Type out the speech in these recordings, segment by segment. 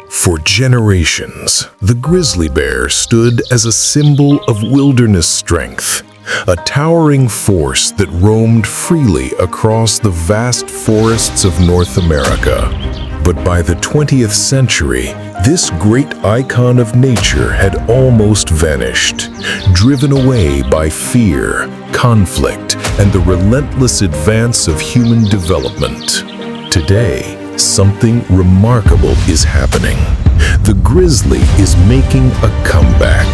For generations, the grizzly bear stood as a symbol of wilderness strength, a towering force that roamed freely across the vast forests of North America. But by the 20th century, this great icon of nature had almost vanished, driven away by fear, conflict, and the relentless advance of human development. Today, something remarkable is happening. The grizzly is making a comeback.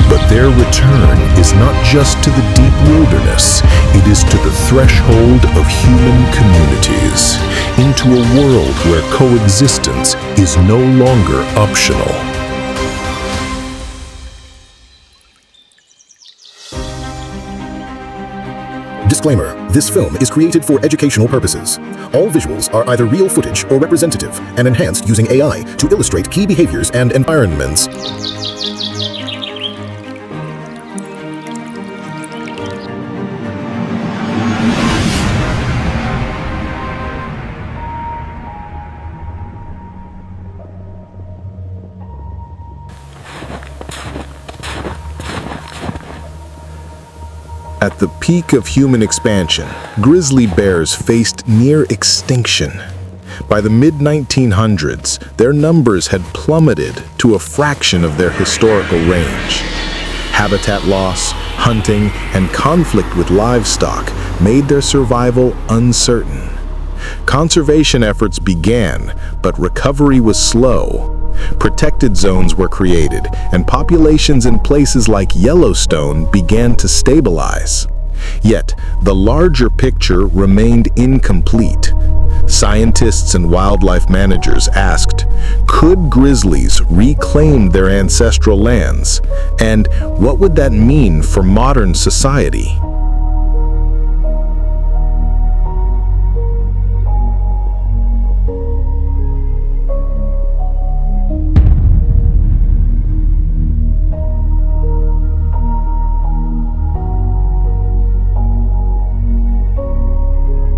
But their return is not just to the deep wilderness, it is to the threshold of human communities, into a world where coexistence is no longer optional. Disclaimer: this film is created for educational purposes. All visuals are either real footage or representative and enhanced using AI to illustrate key behaviors and environments. At the peak of human expansion, grizzly bears faced near extinction. By the mid-1900s, their numbers had plummeted to a fraction of their historical range. Habitat loss, hunting, and conflict with livestock made their survival uncertain. Conservation efforts began, but recovery was slow. Protected zones were created, and populations in places like Yellowstone began to stabilize. Yet, the larger picture remained incomplete. Scientists and wildlife managers asked, could grizzlies reclaim their ancestral lands? And what would that mean for modern society?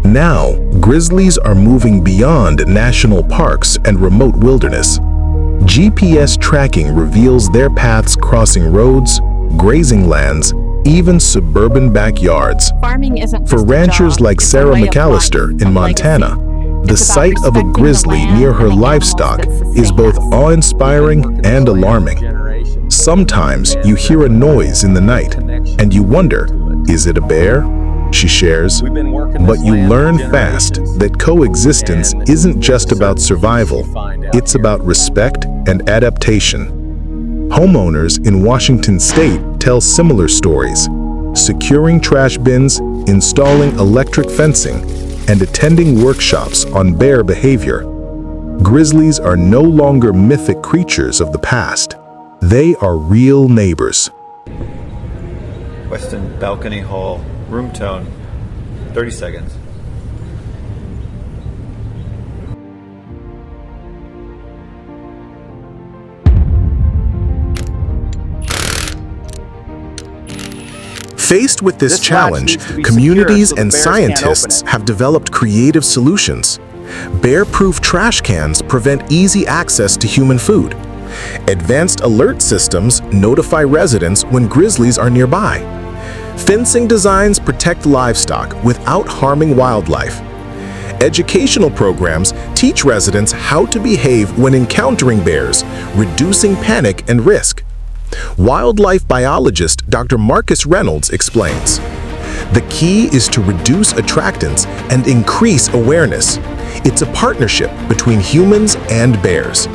Now, grizzlies are moving beyond national parks and remote wilderness. GPS tracking reveals their paths crossing roads, grazing lands, even suburban backyards. Farming isn't just For ranchers job, like it's a Sarah way of McAllister life, in a Montana, legacy. the It's about sight of a respecting the grizzly land near her and the livestock animals that is sustain both us. awe-inspiring and alarming. Sometimes you hear a noise in the night, and you wonder, is it a bear? She shares, but you learn fast that coexistence isn't just about survival, it's about respect and adaptation. Homeowners in Washington state tell similar stories, securing trash bins, installing electric fencing, and attending workshops on bear behavior. Grizzlies are no longer mythic creatures of the past. They are real neighbors. Weston Balcony Hall, room tone, 30 seconds. Faced with this challenge, communities and scientists have developed creative solutions. Bear-proof trash cans prevent easy access to human food. Advanced alert systems notify residents when grizzlies are nearby. Fencing designs protect livestock without harming wildlife. Educational programs teach residents how to behave when encountering bears, reducing panic and risk. Wildlife biologist Dr. Marcus Reynolds explains, the key is to reduce attractants and increase awareness. It's a partnership between humans and bears.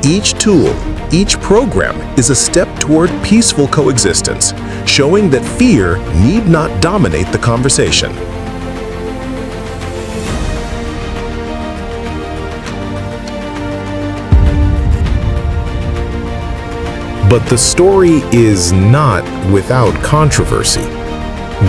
Each tool, each program is a step toward peaceful coexistence, showing that fear need not dominate the conversation. But the story is not without controversy.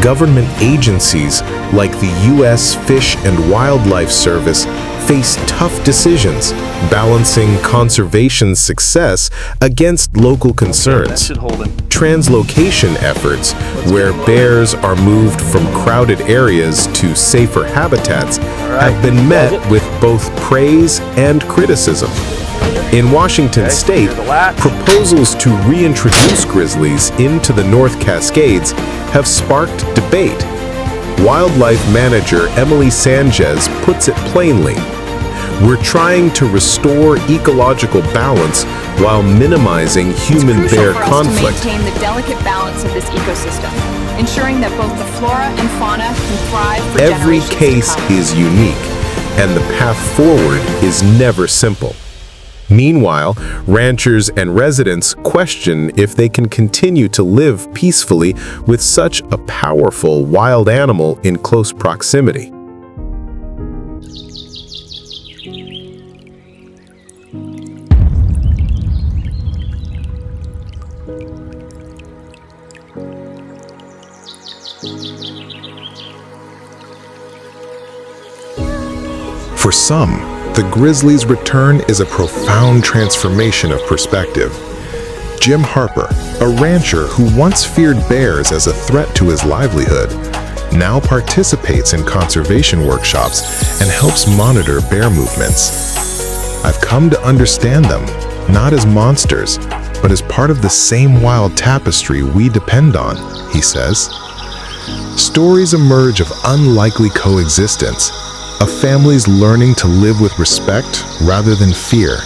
Government agencies like the U.S. Fish and Wildlife Service face tough decisions, balancing conservation success against local concerns. Translocation efforts, where bears are moved from crowded areas to safer habitats, have been met with both praise and criticism. In Washington state, proposals to reintroduce grizzlies into the North Cascades have sparked debate. Wildlife manager Emily Sanchez puts it plainly: "We're trying to restore ecological balance while minimizing human-bear conflict." It's crucial for us to maintain the delicate balance of this ecosystem, ensuring that both the flora and fauna can thrive for Every generations to case come. is unique, and the path forward is never simple. Meanwhile, ranchers and residents question if they can continue to live peacefully with such a powerful wild animal in close proximity. For some, the grizzly's return is a profound transformation of perspective. Jim Harper, a rancher who once feared bears as a threat to his livelihood, now participates in conservation workshops and helps monitor bear movements. "I've come to understand them, not as monsters, but as part of the same wild tapestry we depend on," he says. Stories emerge of unlikely coexistence, of families learning to live with respect rather than fear,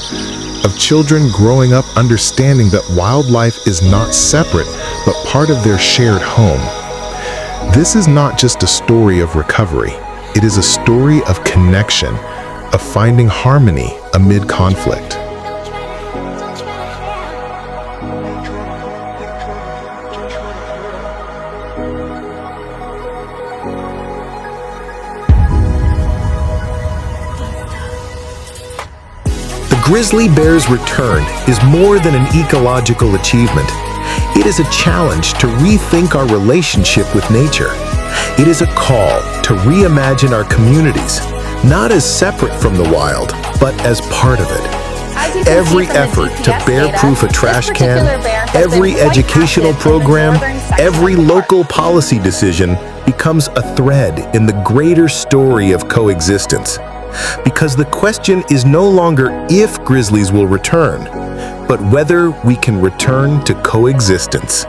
of children growing up understanding that wildlife is not separate but part of their shared home. This is not just a story of recovery, it is a story of connection, of finding harmony amid conflict. The grizzly bear's return is more than an ecological achievement. It is a challenge to rethink our relationship with nature. It is a call to reimagine our communities, not as separate from the wild, but as part of it. Every effort to bear-proof a trash can, every educational program, every local policy decision becomes a thread in the greater story of coexistence. Because the question is no longer if grizzlies will return, but whether we can return to coexistence.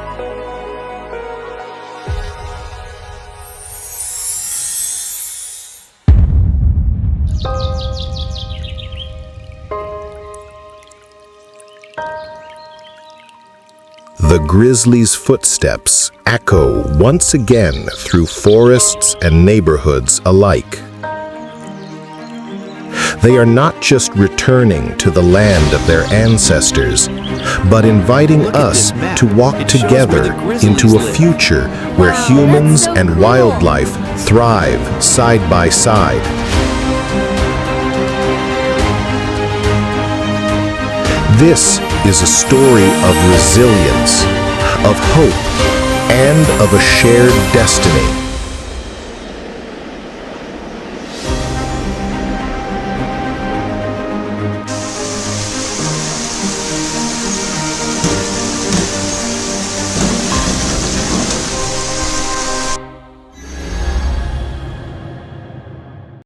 The grizzly's footsteps echo once again through forests and neighborhoods alike. They are not just returning to the land of their ancestors, but inviting us to walk together into a future where humans and wildlife thrive side by side. This is a story of resilience, of hope, and of a shared destiny.